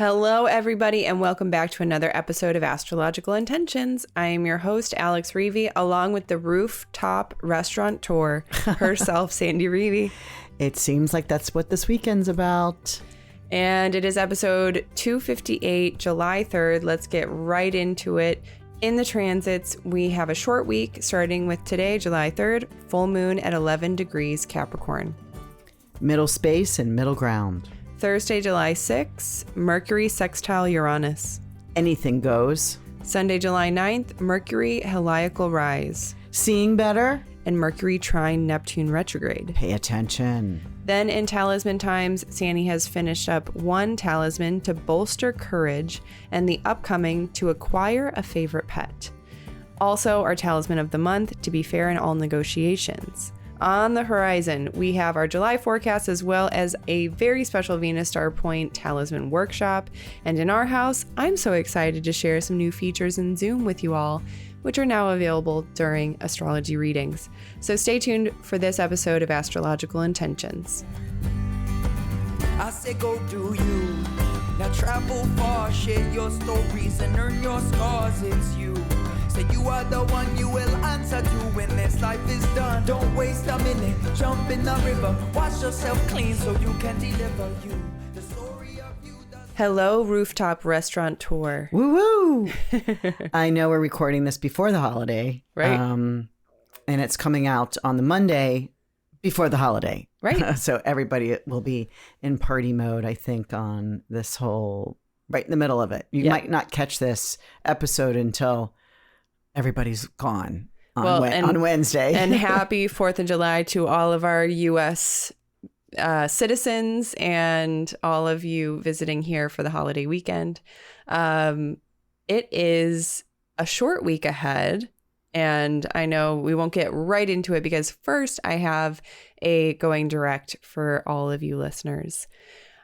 Hello, everybody, and welcome back to another episode of Astrological Intentions. I am your host, Alex Reevy, along with the rooftop restaurateur herself, Sandy Reevy. It seems like that's what this weekend's about. And it is episode 258, July 3rd. Let's get right into it. In the transits, we have a short week starting with today, July 3rd, full moon at 11 degrees Capricorn. Middle space and middle ground. Thursday, July 6th, Mercury sextile Uranus. Anything goes. Sunday, July 9th, Mercury Helical rise. Seeing better. And Mercury trine Neptune retrograde. Pay attention. Then in Talisman Times, Sandy has finished up one talisman to bolster courage and the upcoming to acquire a favorite pet. Also, our talisman of the month, to be fair in all negotiations. On the horizon, we have our July forecast as well as a very special Venus Star Point Talisman workshop. And in our house, I'm so excited to share some new features in Zoom with you all, which are now available during astrology readings. So stay tuned for this episode of Astrological Intentions. I say go do you. Now travel far, share your stories and earn your scars. It's you. Say you are the one you will answer to when this life is done. Don't waste a minute, jump in the river. Wash yourself clean so you can deliver you. The story of you does... Hello, rooftop restaurateur. Woo woo! I know we're recording this before the holiday. Right. And it's coming out on the Monday before the holiday. Right. So everybody will be in party mode, I think, on this whole, right in the middle of it. You might not catch this episode until everybody's gone on Wednesday. And happy 4th of July to all of our U.S. Citizens and all of you visiting here for the holiday weekend. It is a short week ahead, and I know we won't get right into it because first I have a going direct for all of you listeners.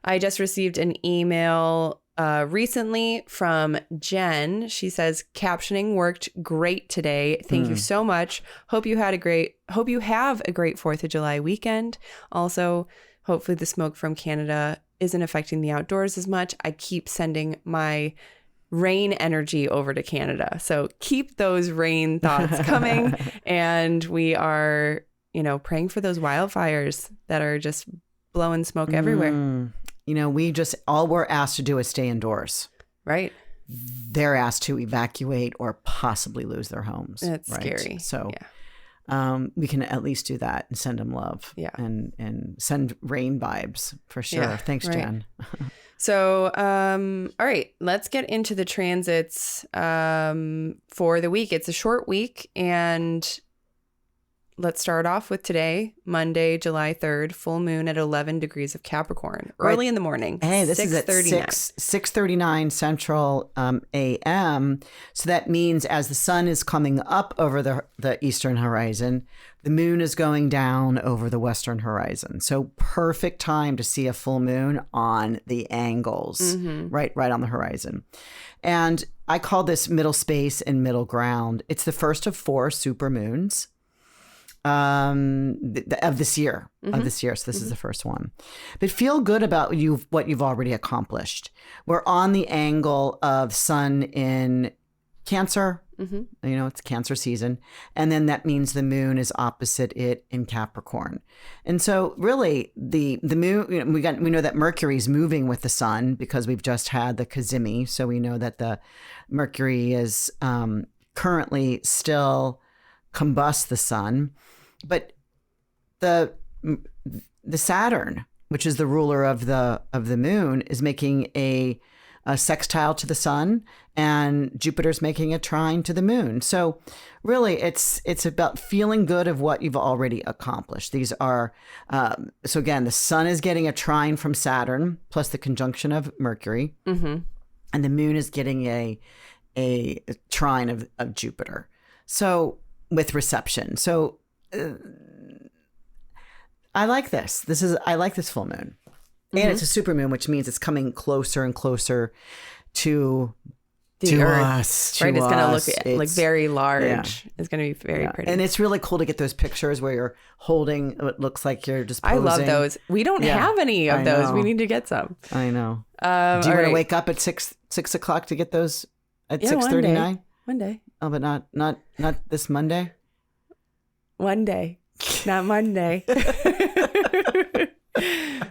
I just received an email recently from Jen. She says, captioning worked great today. Thank you so much. Hope you have a great 4th of July weekend. Also, hopefully the smoke from Canada isn't affecting the outdoors as much. I keep sending my rain energy over to Canada. So keep those rain thoughts coming. And we are, praying for those wildfires that are just blowing smoke everywhere. All we're asked to do is stay indoors. Right. They're asked to evacuate or possibly lose their homes. It's right? scary. So we can at least do that and send them love. Yeah. And send rain vibes for sure. Yeah, Thanks, right. Jen. So, all right, let's get into the transits for the week. It's a short week, and let's start off with today, Monday, July 3rd, full moon at 11 degrees of Capricorn, early in the morning. Hey, this is at 6:39 Central a.m. So that means as the sun is coming up over the eastern horizon, the moon is going down over the western horizon. So perfect time to see a full moon on the angles, right on the horizon. And I call this middle space and middle ground. It's the first of 4 super moons of this year. So this is the first one. But feel good about what you've already accomplished. We're on the angle of sun in Cancer. It's Cancer season, and then that means the moon is opposite it in Capricorn. And so really the moon, we know that Mercury's moving with the sun because we've just had the Cazimi, so we know that the Mercury is currently still combust the sun. But the Saturn, which is the ruler of the moon, is making a sextile to the sun, and Jupiter's making a trine to the moon. So really it's about feeling good of what you've already accomplished. These are so again, the sun is getting a trine from Saturn plus the conjunction of Mercury, and the moon is getting a trine of Jupiter. So with reception. So I like this. I like this full moon. And it's a supermoon, which means it's coming closer and closer to the to Earth. us, Right? to It's going to us. look like very large. Yeah. It's going to be very pretty. And it's really cool to get those pictures where you're holding, it looks like you're just posing. I love those. We don't have any of those. We need to get some. I know. Do you want to wake up at 6 o'clock to get those at 6:39? One day. Oh, but not this Monday? One day. Not Monday.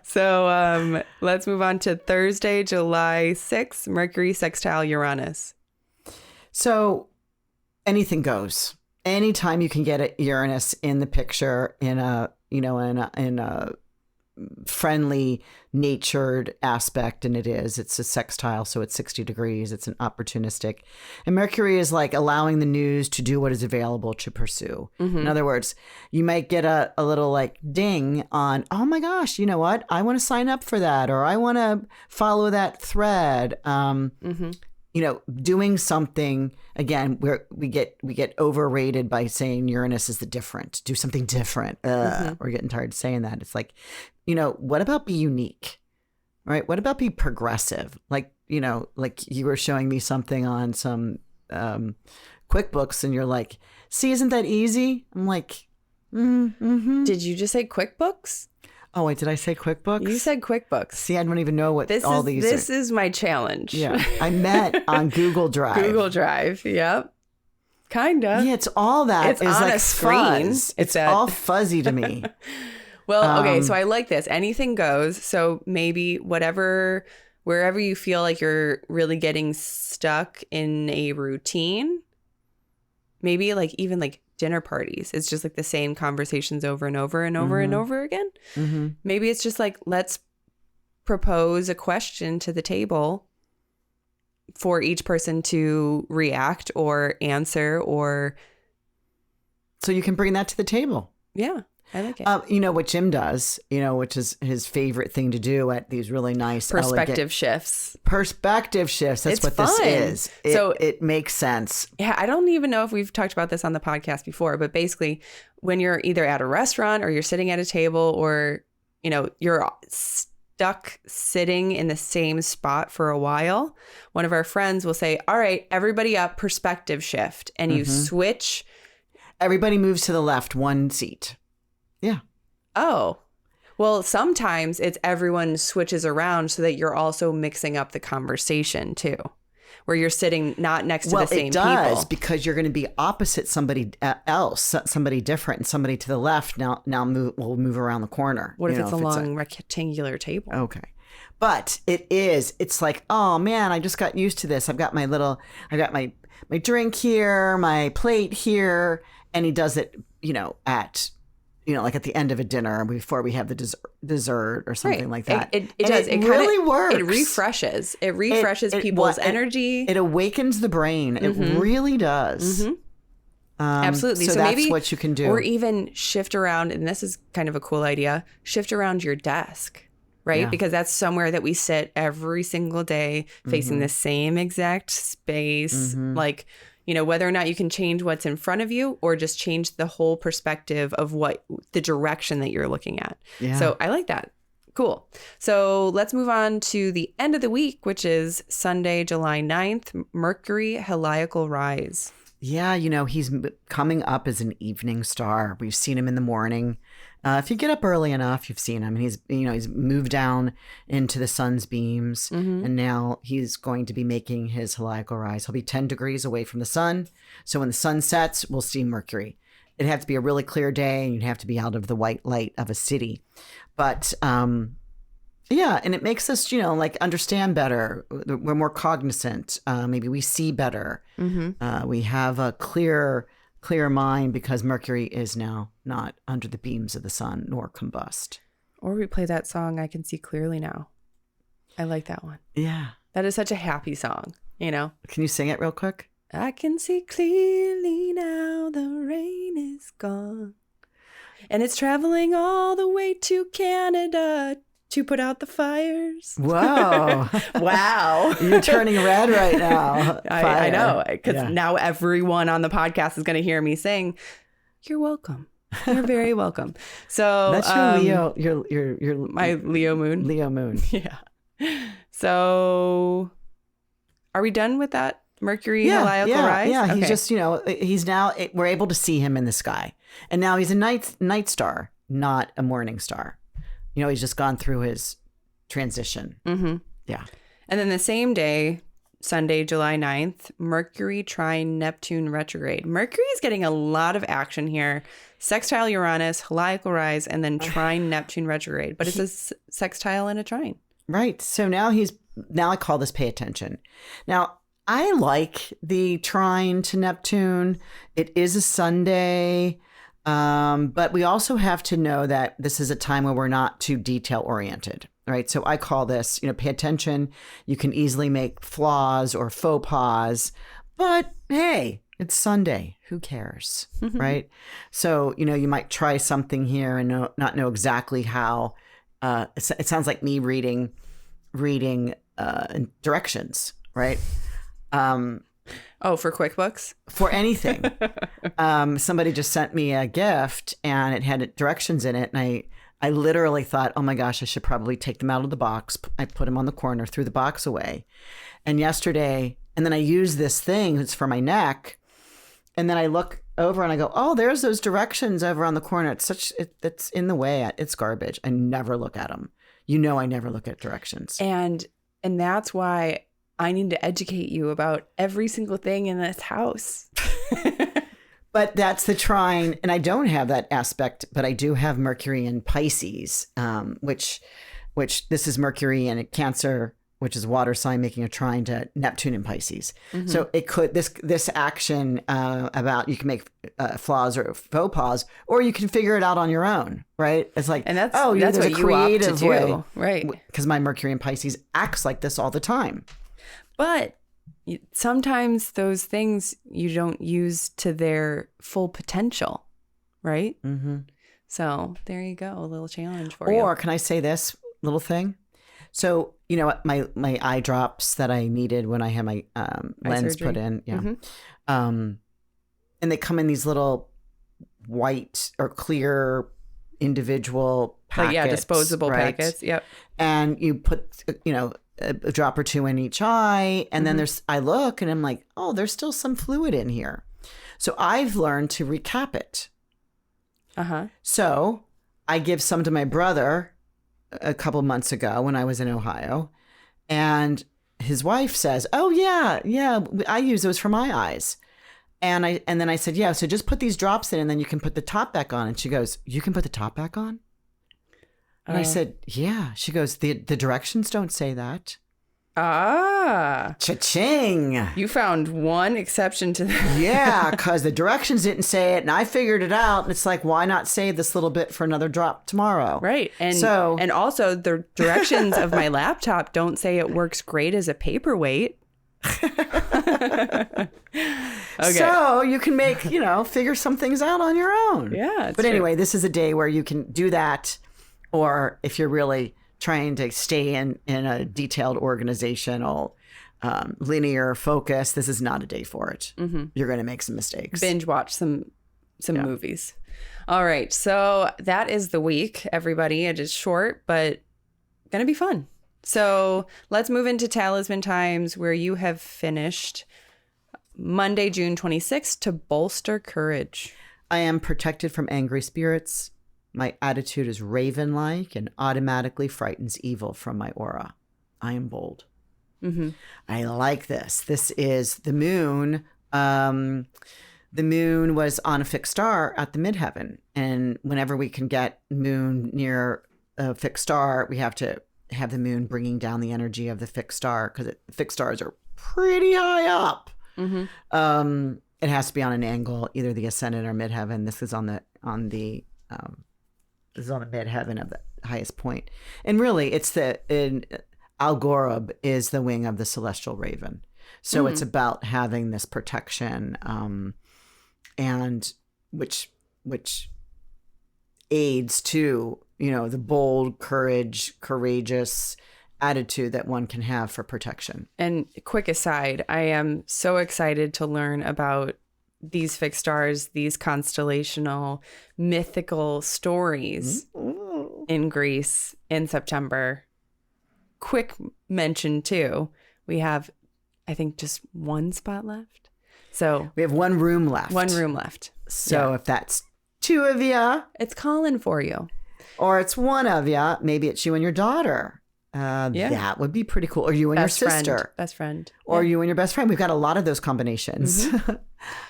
So let's move on to Thursday, July 6th, Mercury sextile Uranus. So anything goes. Anytime you can get a Uranus in the picture in a friendly natured aspect, and it's a sextile, so it's 60 degrees, it's an opportunistic, and Mercury is like allowing the news to do what is available to pursue. In other words, you might get a little like ding on, oh my gosh, you know what, I want to sign up for that, or I want to follow that thread. Doing something, again, we get overrated by saying Uranus is the different. Do something different. We're getting tired of saying that. It's like, what about be unique, right? What about be progressive? Like you were showing me something on some QuickBooks, and you're like, see, isn't that easy? I'm like, Did you just say QuickBooks? Oh, wait, did I say QuickBooks? You said QuickBooks. See, I don't even know what these This is my challenge. Yeah, I met on Google Drive. Google Drive, yep. Kinda. Yeah, it's all that. It's on like a screen. Fuzz. It's all fuzzy to me. Well, okay, so I like this. Anything goes. So maybe wherever you feel like you're really getting stuck in a routine, maybe like even like dinner parties. It's just like the same conversations over and over and over and over again. Maybe it's just like, let's propose a question to the table for each person to react or answer, or so you can bring that to the table. Yeah, I like it. What Jim does, which is his favorite thing to do at these really nice perspective shifts. That's it's what fun. This is. It makes sense. Yeah, I don't even know if we've talked about this on the podcast before, but basically when you're either at a restaurant or you're sitting at a table, or, you're stuck sitting in the same spot for a while, one of our friends will say, all right, everybody up, perspective shift. And you switch. Everybody moves to the left, one seat. Yeah. Oh, well, sometimes it's everyone switches around so that you're also mixing up the conversation too, where you're sitting not next to the same people. Well, it does, because you're going to be opposite somebody else, somebody different, and somebody to the left will move around the corner. What if it's a long rectangular table? Okay. But it's like, oh man, I just got used to this. I got my drink here, my plate here, and he does it, at like at the end of a dinner before we have the dessert or something like that. It does. It really works. It refreshes. It refreshes people's energy. It awakens the brain. It really does. Absolutely. So that's maybe what you can do. Or even shift around, and this is kind of a cool idea, shift around your desk, right? Yeah. Because that's somewhere that we sit every single day facing the same exact space. Like, whether or not you can change what's in front of you, or just change the whole perspective of the direction that you're looking at. Yeah. So I like that. Cool. So let's move on to the end of the week, which is Sunday, July 9th, Mercury Helical rise. Yeah, he's coming up as an evening star. We've seen him in the morning. If you get up early enough, you've seen him. He's moved down into the sun's beams, and now he's going to be making his helical rise. He'll be 10 degrees away from the sun. So when the sun sets, we'll see Mercury. It'd have to be a really clear day, and you'd have to be out of the white light of a city. But yeah, and it makes us, understand better. We're more cognizant. Maybe we see better. We have a clear mind, because Mercury is now not under the beams of the sun nor combust. Or we play that song, I Can See Clearly Now. I like that one. Yeah. That is such a happy song, Can you sing it real quick? I can see clearly now, the rain is gone. And it's traveling all the way to Canada to put out the fires. Whoa. Wow. You're turning red right now. I know, because now everyone on the podcast is going to hear me saying, you're welcome. You're very welcome. So that's your Leo, your my Leo moon. Leo moon. Yeah. So are we done with that Mercury helical rise? Yeah, Okay. he's just, he's now, we're able to see him in the sky. And now he's a night star, not a morning star. He's just gone through his transition. Mm-hmm. Yeah. And then the same day, Sunday, July 9th, Mercury trine Neptune retrograde. Mercury is getting a lot of action here. Sextile Uranus, helical rise, and then trine Neptune retrograde. But it's a sextile and a trine. Right. So now I call this pay attention. Now, I like the trine to Neptune. It is a Sunday, but we also have to know that this is a time where we're not too detail oriented, right? So I call this, pay attention. You can easily make flaws or faux pas, but hey, it's Sunday. Who cares, right? So, you might try something here and not know exactly how. It sounds like me reading directions, right? For QuickBooks? For anything. Somebody just sent me a gift and it had directions in it. And I literally thought, oh my gosh, I should probably take them out of the box. I put them on the corner, threw the box away. And yesterday, and then I used this thing, it's for my neck. And then I look over and I go, oh, there's those directions over on the corner. It's in the way. It's garbage. I never look at them. I never look at directions. And that's why I need to educate you about every single thing in this house. But that's the trine. And I don't have that aspect, but I do have Mercury in Pisces, which this is Mercury in Cancer, which is water sign making a trine to Neptune in Pisces. Mm-hmm. So it could, this action about you can make flaws or faux pas, or you can figure it out on your own, right? It's like, and that's there's what a creative you opt to way. do, right? Because my Mercury in Pisces acts like this all the time. But sometimes those things you don't use to their full potential, right? Mm-hmm. So there you go, a little challenge for you. Or can I say this little thing? So, my eye drops that I needed when I had my lens surgery. put in. Yeah. Mm-hmm. And they come in these little white or clear individual packets. Disposable right? packets. Yep. And you put, a drop or two in each eye. And then I look and I'm like, oh, there's still some fluid in here. So I've learned to recap it. Uh-huh. So I give some to my brother a couple months ago when I was in Ohio, and his wife says, oh yeah, I use those for my eyes. And then I said, yeah, so just put these drops in and then you can put the top back on. And she goes, you can put the top back on? And I said, yeah. She goes, the directions don't say that. Ah. Cha-ching. You found one exception to that. Yeah, because the directions didn't say it, and I figured it out. And it's like, why not save this little bit for another drop tomorrow? Right. And also the directions of my laptop don't say it works great as a paperweight. Okay. So you can make, figure some things out on your own. Yeah. But anyway, this is a day where you can do that. Or if you're really trying to stay in a detailed organizational, linear focus, this is not a day for it. Mm-hmm. You're going to make some mistakes. Binge watch some movies. All right. So that is the week, everybody. It is short, but going to be fun. So let's move into Talisman Times, where you have finished Monday, June 26th, to bolster courage. I am protected from angry spirits. My attitude is raven-like and automatically frightens evil from my aura. I am bold. Mm-hmm. I like this. This is the moon. The moon was on a fixed star at the Midheaven. And whenever we can get moon near a fixed star, we have to have the moon bringing down the energy of the fixed star, because fixed stars are pretty high up. Mm-hmm. It has to be on an angle, either the ascendant or midheaven. This is on the midheaven of the highest point. And really, it's Algorab is the wing of the celestial raven. So it's about having this protection, and which aids to, the bold, courageous attitude that one can have for protection. And quick aside, I am so excited to learn about these fixed stars, these constellational mythical stories in Greece in September. Quick mention too, we have I think just one spot left. So we have one room left. One room left. So if that's two of you, it's calling for you. Or it's one of you, maybe it's you and your daughter. That would be pretty cool. Or you and your sister. Best friend. Or you and your best friend. We've got a lot of those combinations.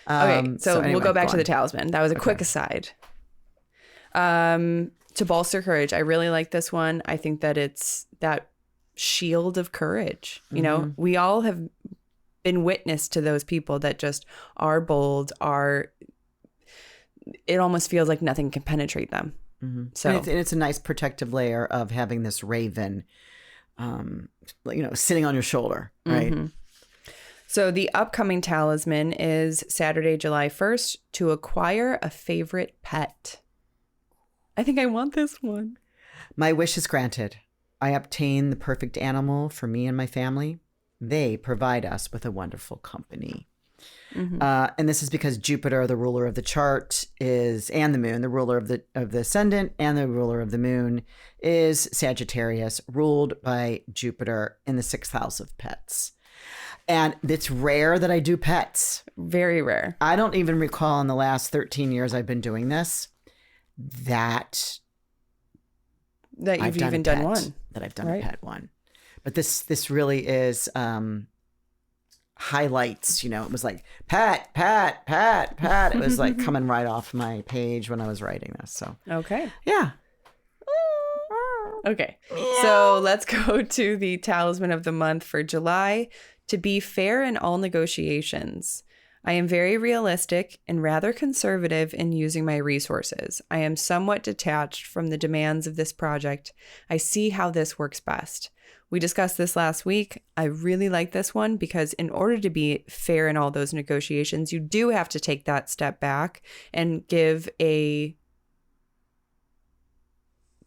Okay, so anyway, we'll go back to the talisman. That was a quick aside. To bolster courage, I really like this one. I think that it's that shield of courage. You know, we all have been witness to those people that just are bold, it almost feels like nothing can penetrate them. So and it's a nice protective layer of having this raven, sitting on your shoulder, right? So the upcoming talisman is Saturday, July 1st, to acquire a favorite pet. I think I want this one. My wish is granted. I obtain the perfect animal for me and my family. They provide us with a wonderful company. And this is because Jupiter, the ruler of the chart, and the moon, the ruler of the ascendant and the ruler of the moon, is Sagittarius, ruled by Jupiter in the 6th house of pets. And it's rare that I do pets. Very rare. I don't even recall in the last 13 years I've been doing this that you've even done one. That I've done a pet one. But this really is highlights, it was like pat. It was like coming right off my page when I was writing this. So okay. Yeah. Okay. So let's go to the talisman of the month for July. To be fair in all negotiations. I am very realistic and rather conservative in using my resources. I am somewhat detached from the demands of this project. I see how this works best. We discussed this last week. I really like this one because in order to be fair in all those negotiations, you do have to take that step back and give a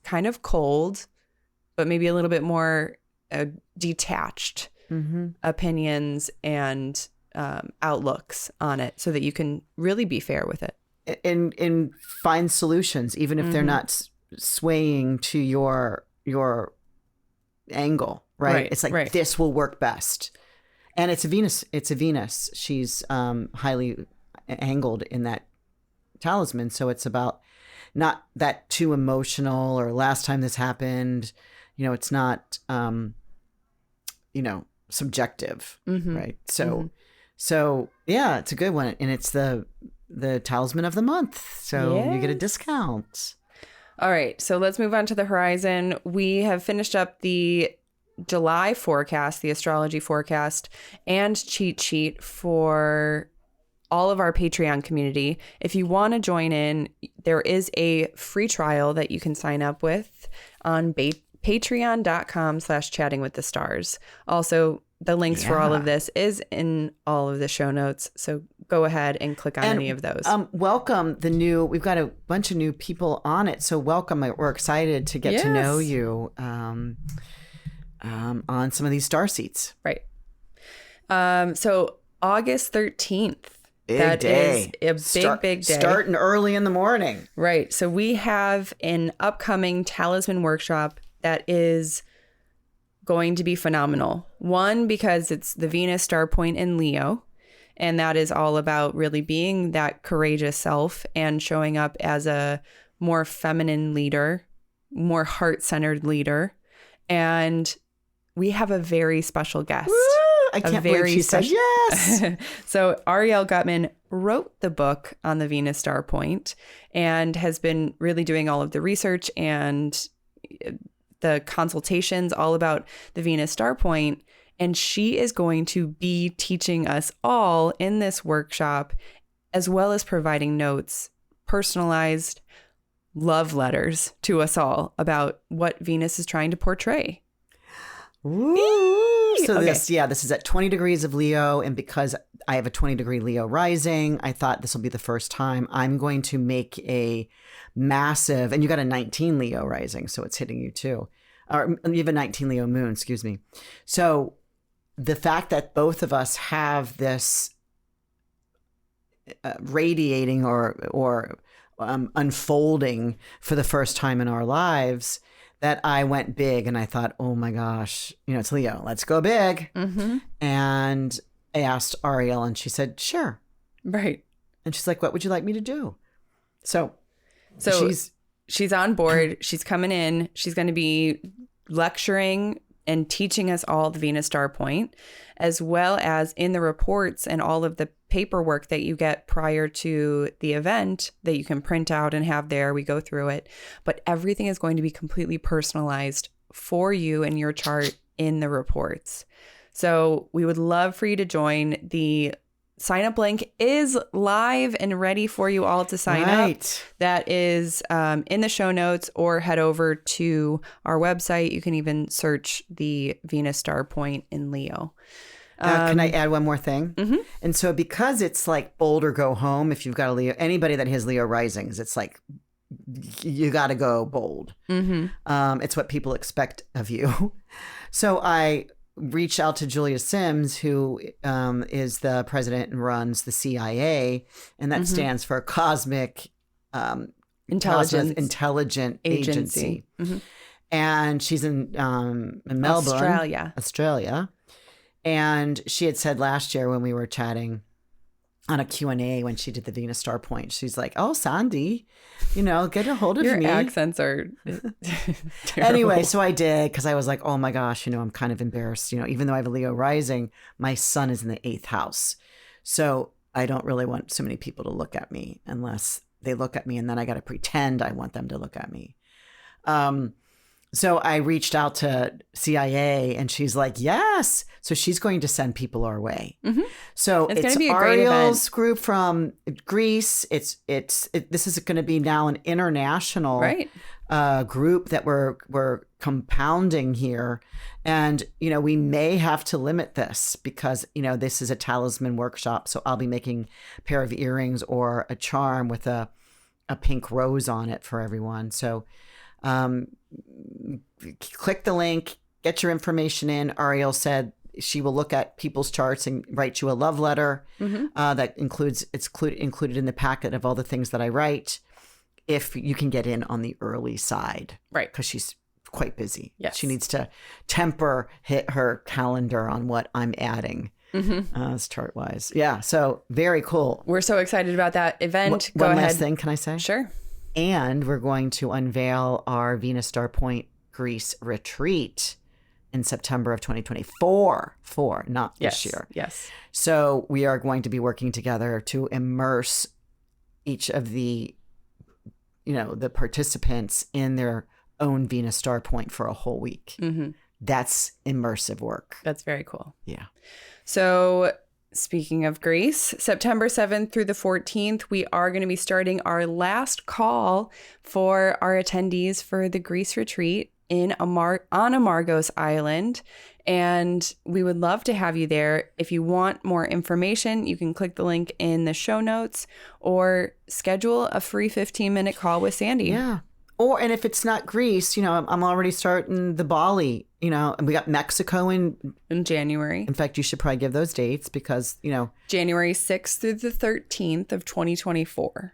kind of cold, but maybe a little bit more detached opinions and outlooks on it so that you can really be fair with it. And find solutions, even if they're not swaying to your angle, right? It's like this will work best. And it's a Venus. She's highly angled in that talisman. So it's about not that too emotional or last time this happened. It's not, subjective, right? So yeah, it's a good one. And it's the talisman of the month. So you get a discount. All right, so let's move on to the horizon. We have finished up the July forecast, the astrology forecast, and cheat sheet for all of our Patreon community. If you want to join in, there is a free trial that you can sign up with on patreon.com/chattingwiththestars. Also, the links for all of this is in all of the show notes. So go ahead and click on any of those. Welcome we've got a bunch of new people on it. So welcome. We're excited to get to know you on some of these star seats. Right. So August 13th. Big day. Is a big day. Starting early in the morning. Right. So we have an upcoming talisman workshop that is going to be phenomenal. One, because it's the Venus star point in Leo, and that is all about really being that courageous self and showing up as a more feminine leader, more heart-centered leader. And we have a very special guest. Woo! I can't believe she said yes. So Ariel Gutman wrote the book on the Venus star point and has been really doing all of the research and the consultations all about the Venus star point. And she is going to be teaching us all in this workshop, as well as providing notes, personalized love letters to us all about what Venus is trying to portray. Woo! So this is at 20 degrees of Leo. And because I have a 20-degree Leo rising, I thought this will be the first time I'm going to make a massive, and you got a 19 Leo rising, so it's hitting you too. Or you have a 19 Leo moon, excuse me. So the fact that both of us have this radiating or unfolding for the first time in our lives, that I went big and I thought, oh my gosh, it's Leo. Let's go big. And I asked Ariel and she said, sure. Right. And she's like, what would you like me to do? So she's on board. She's coming in. She's going to be lecturing and teaching us all the Venus star point, as well as in the reports and all of the paperwork that you get prior to the event that you can print out and have there. We go through it, but everything is going to be completely personalized for you and your chart in the reports. So we would love for you to join. The sign up link is live and ready for you all to sign up. That is in the show notes, or head over to our website. You can even search the Venus star point in Leo. Can I add one more thing? And so because it's like bold or go home, if you've got a Leo, anybody that has Leo risings, it's like you got to go bold. It's what people expect of you. So I reached out to Julia Sims, who is the president and runs the CIA, and that stands for Cosmic Intelligent Agency. And she's in Melbourne, Australia. And she had said last year when we were chatting on a Q&A when she did the Venus star point, she's like, oh, Sandy, get a hold of me. Your accents are terrible. Anyway, so I did, because I was like, oh my gosh, I'm kind of embarrassed. Even though I have a Leo rising, my sun is in the 8th house. So I don't really want so many people to look at me unless they look at me, and then I got to pretend I want them to look at me. So I reached out to CIA and she's like, yes. So she's going to send people our way. So it's Ariel's group from Greece. This is going to be now an international group that we're compounding here. And, we may have to limit this because, this is a talisman workshop. So I'll be making a pair of earrings or a charm with a pink rose on it for everyone. So click the link, get your information in. Ariel said she will look at people's charts and write you a love letter that included in the packet of all the things that I write, if you can get in on the early side. Right. Because she's quite busy. Yes. She needs to hit her calendar on what I'm adding. Chart wise. Yeah. So very cool. We're so excited about that event. One last thing, can I say? Sure. And we're going to unveil our Venus Star Point Greece retreat in September of 2024. Not this year. Yes. So we are going to be working together to immerse each of the participants in their own Venus Star Point for a whole week. That's immersive work. That's very cool. Yeah. So speaking of Greece, September 7th through the 14th, we are going to be starting our last call for our attendees for the Greece retreat on Amargos Island. And we would love to have you there. If you want more information, you can click the link in the show notes or schedule a free 15-minute call with Sandy. Yeah. And if it's not Greece, I'm already starting the Bali, and we got Mexico in January. In fact, you should probably give those dates because, January 6th through the 13th of 2024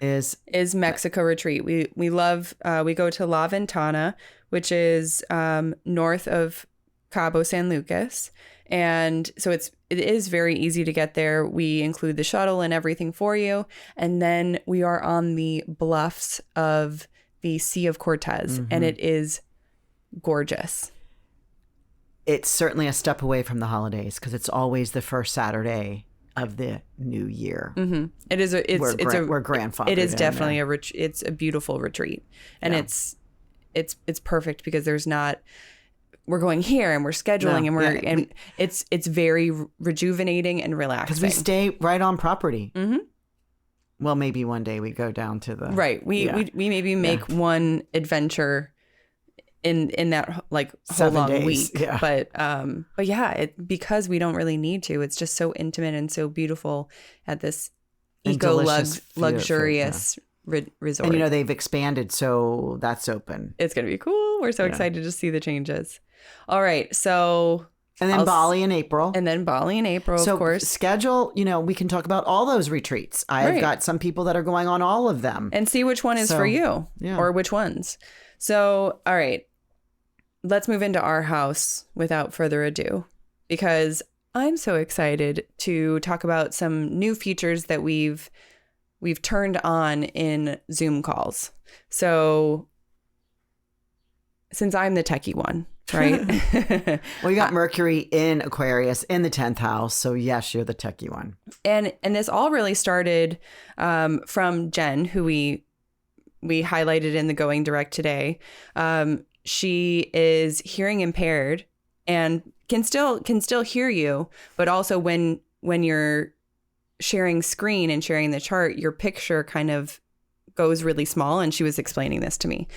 is Mexico retreat. We love, we go to La Ventana, which is north of Cabo San Lucas. And so it is very easy to get there. We include the shuttle and everything for you. And then we are on the bluffs of the Sea of Cortez, and it is gorgeous. It's certainly a step away from the holidays because it's always the first Saturday of the new year. It is. We're grandfathered. It is definitely it's a beautiful retreat, and it's perfect because there's not. We're going here and we're scheduling and it's very rejuvenating and relaxing because we stay right on property. Well, maybe one day we go down to the we maybe make one adventure in that like whole long week. Yeah. But yeah, because we don't really need to. It's just so intimate and so beautiful at this luxurious resort. And they've expanded, so that's open. It's gonna be cool. We're so excited to see the changes. All right, so. And then Bali in April. Of course. Schedule, we can talk about all those retreats. I've got some people that are going on all of them. And see which one is for you or which ones. So, all right, let's move into our house without further ado, because I'm so excited to talk about some new features that we've turned on in Zoom calls. So, since I'm the techie one, right? Well, you got Mercury in Aquarius in the 10th house. So yes, you're the techie one. And this all really started from Jen, who we highlighted in the Going Direct today. She is hearing impaired and can still hear you, but also when you're sharing screen and sharing the chart, your picture kind of goes really small. And she was explaining this to me.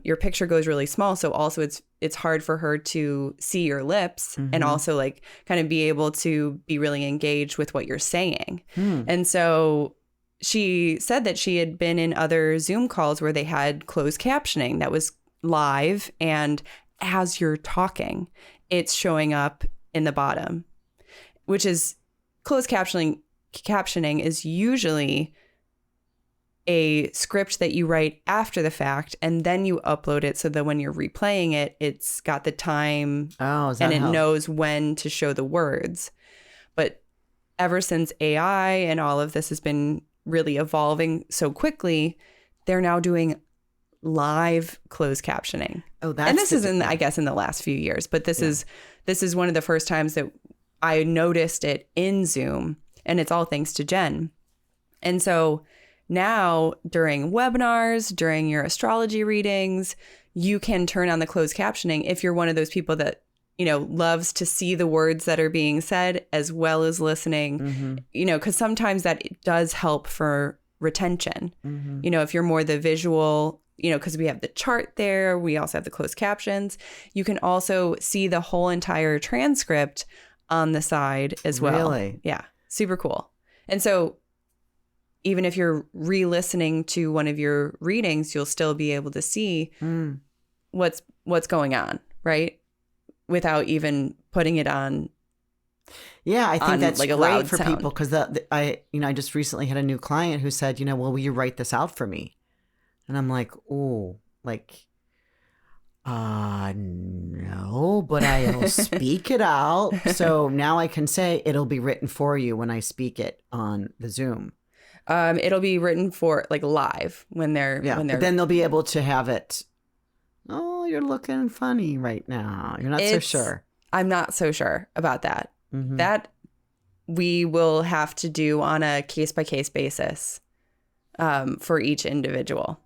Your picture goes really small, so also it's hard for her to see your lips and also like kind of be able to be really engaged with what you're saying. And so she said that she had been in other Zoom calls where they had closed captioning that was live, and as you're talking, it's showing up in the bottom, which is closed captioning. Captioning is usually a script that you write after the fact, and then you upload it so that when you're replaying it, it's got the time and it knows when to show the words. But ever since AI and all of this has been really evolving so quickly, they're now doing live closed captioning. And this is I guess in the last few years, but this is one of the first times that I noticed it in Zoom, and it's all thanks to Jen. And so now during webinars, during your astrology readings, you can turn on the closed captioning if you're one of those people that, loves to see the words that are being said as well as listening, because sometimes that does help for retention. If you're more the visual, because we have the chart there, we also have the closed captions. You can also see the whole entire transcript on the side as well. Really? Yeah. Super cool. And so even if you're re-listening to one of your readings, you'll still be able to see what's going on, right? Without even putting it on. Yeah, I think that's like a great loud for sound. people, because I just recently had a new client who said, well, will you write this out for me? And I'm like, oh, like, no, but I'll speak it out. So now I can say it'll be written for you when I speak it on the Zoom. It'll be written for like live when they're but then they'll be able to have it. Oh, you're looking funny right now. You're not so sure. I'm not so sure about that. That we will have to do on a case-by-case basis for each individual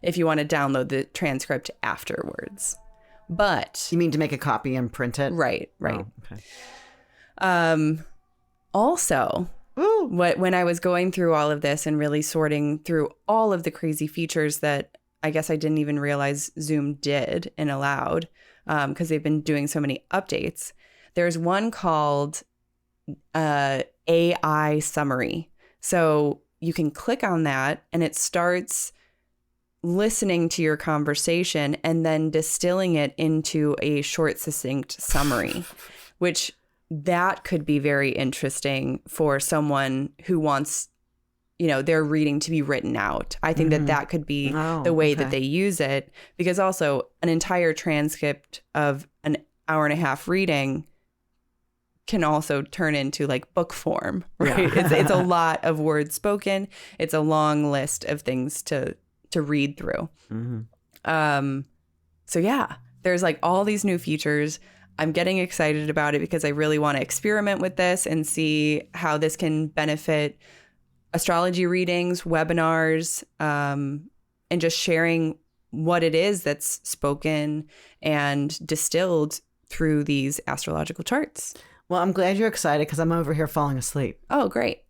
if you want to download the transcript afterwards. But you mean to make a copy and print it? Right. Oh, okay. Also, when I was going through all of this and really sorting through all of the crazy features that I guess I didn't even realize Zoom did and allowed, because they've been doing so many updates, there's one called AI Summary. So you can click on that and it starts listening to your conversation and then distilling it into a short, succinct summary, which that could be very interesting for someone who wants, their reading to be written out. I think that could be the way that they use it, because also an entire transcript of an hour and a half reading can also turn into like book form, right? Yeah. It's a lot of words spoken. It's a long list of things to read through. So yeah, there's like all these new features. I'm getting excited about it because I really want to experiment with this and see how this can benefit astrology readings, webinars, and just sharing what it is that's spoken and distilled through these astrological charts. Well, I'm glad you're excited, because I'm over here falling asleep. Oh, great.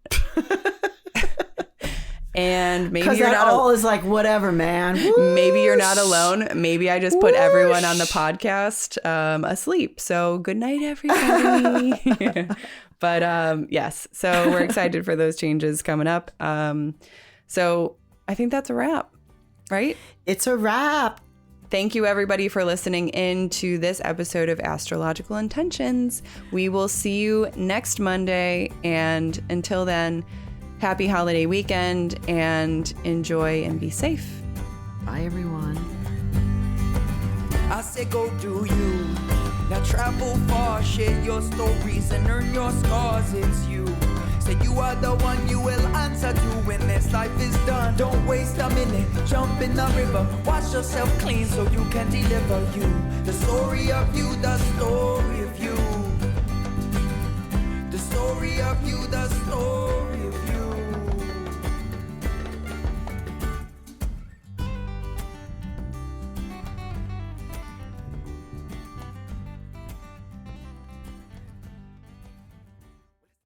And maybe because you're that not all is like whatever, man. Maybe you're not alone. Maybe I just put everyone on the podcast asleep. So good night, everybody. But yes, so we're excited for those changes coming up. So I think that's a wrap, right? It's a wrap. Thank you, everybody, for listening in to this episode of Astrological Intentions. We will see you next Monday. And until then, happy holiday weekend and enjoy and be safe. Bye, everyone. I say go do you. Now travel far, share your stories and earn your scars. It's you. Say you are the one you will answer to when this life is done. Don't waste a minute, jump in the river. Wash yourself clean so you can deliver you. The story of you, the story of you. The story of you, the story.